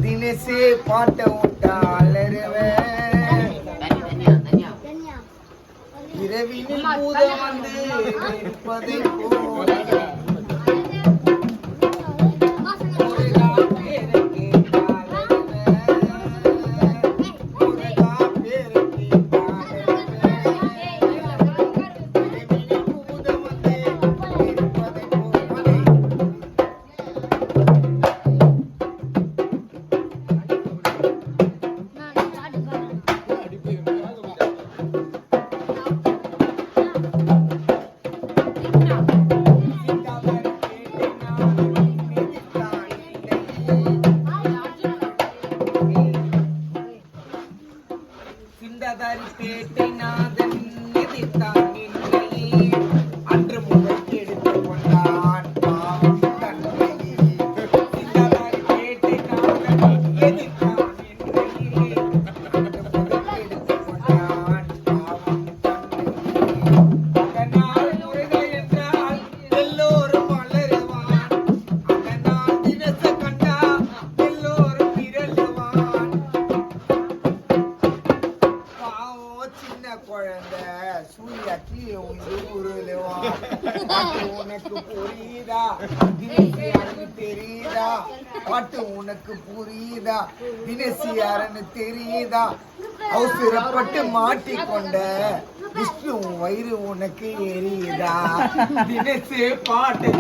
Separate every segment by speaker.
Speaker 1: தினசே பாட்ட விட்டாளருவேன் இரவினில் பூதம் வந்து இருப்பதை போல பேட்டை நாதன் எதிர்த்தான் அன்று முதல் எடுத்து கொண்டான் பாவம் தன்னை பேட்டை நாதன் எதிர்த்தான் அன்று முதல் எடுத்து கொண்டான் பாவம் தன்னை அதனால் முருகன் என்றால் எல்லோரும் வளருவான் அதனால் தினச கண்டா எல்லோரும் விரலுவான் சின்ன குழந்தை சூர்யாக்கி உனக்கு புரியுதா தினசியாருன்னு தெரியுதா பாட்டு உனக்கு புரியுதா தினசியாருன்னு தெரியுதா அவசரப்பட்டு மாட்டிக்கொண்ட விஷ்ணு வயிறு உனக்கு எரியுதா தினசே பாட்டு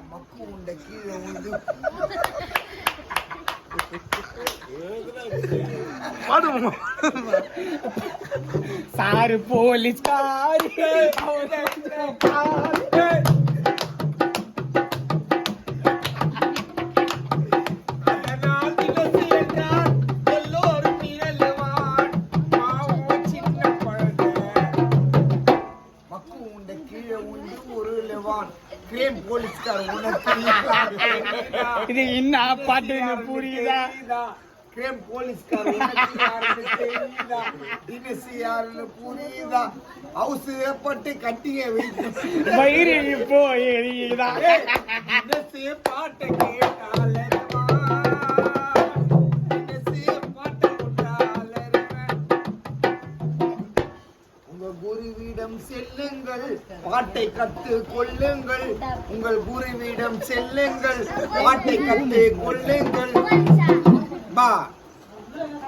Speaker 1: மக்கு உண்ட கீழே உண்டு சாரு போலீஸ் காரி இது என்ன பாட்டு புரியுதா கிரேம் போலீஸ்கார் புரியுதா அவசரப்பட்டு கட்டிய வயிறு இப்போ எரியுதா பாட்டை கேட்டால குருவிடம் செல்லுங்கள் பாட்டை கத்து கொள்ளுங்கள் உங்கள் குருவிடம் செல்லுங்கள் பாட்டை கத்து கொள்ளுங்கள் பா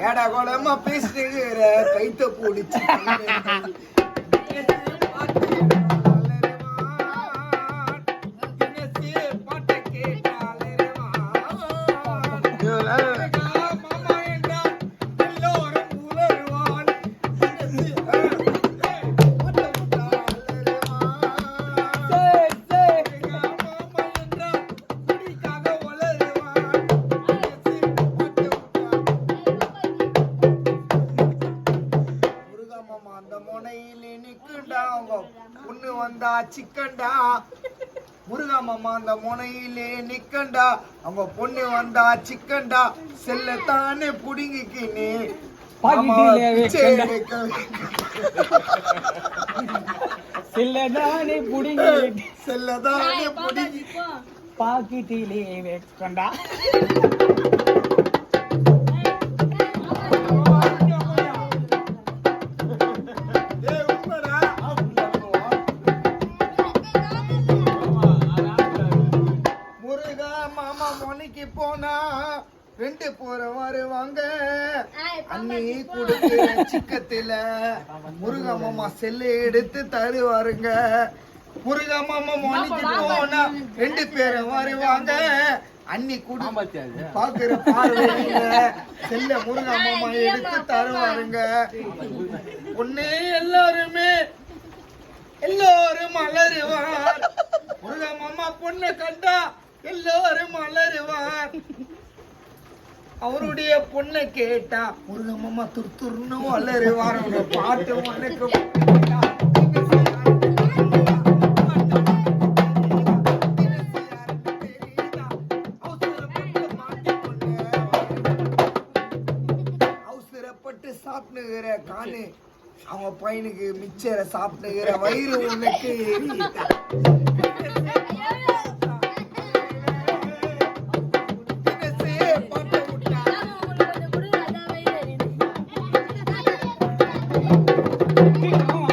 Speaker 1: ஏடா கோலமா பேசுகிற கைத்த பிடிச்சு பொண்ணு வந்தா சிக்கண்டா முருகா மாமா அந்த முனையிலே நிக்கண்டா அவங்க பொண்ணு வந்தா சிக்கண்டா செல்லத்தானே புடுங்கிக்கினே செல்லதானே புடுங்கி பாக்கிட்டிலே வைக்கண்டா போனா 2 பேரும் வருவாங்க அண்ணி கொடுக்கிற சிக்கத்துல முருகா மாமா செல்ல எடுத்து தருவாருங்க முருகா மாமா மொழிக்கு போனா 2 பேரும் வருவாங்க அண்ணி குடு பாக்குற பார்வையில செல்ல முருகா மாமா எடுத்து தருவாருங்க பொண்ணு எல்லாரும் மலருவார் முருகா மாமா பொண்ணு கண்டா எல்லாரும் மலருவார் அவருடைய பொண்ணை கேட்டா முருகா மாமா துர்த்துர்னு வளருவார் பாட்டு உனக்கு சாப்பிடுகிற காணு அவங்க பையனுக்கு மிச்சரை சாப்பிடுகிற வயிறு உனக்கு
Speaker 2: Come on.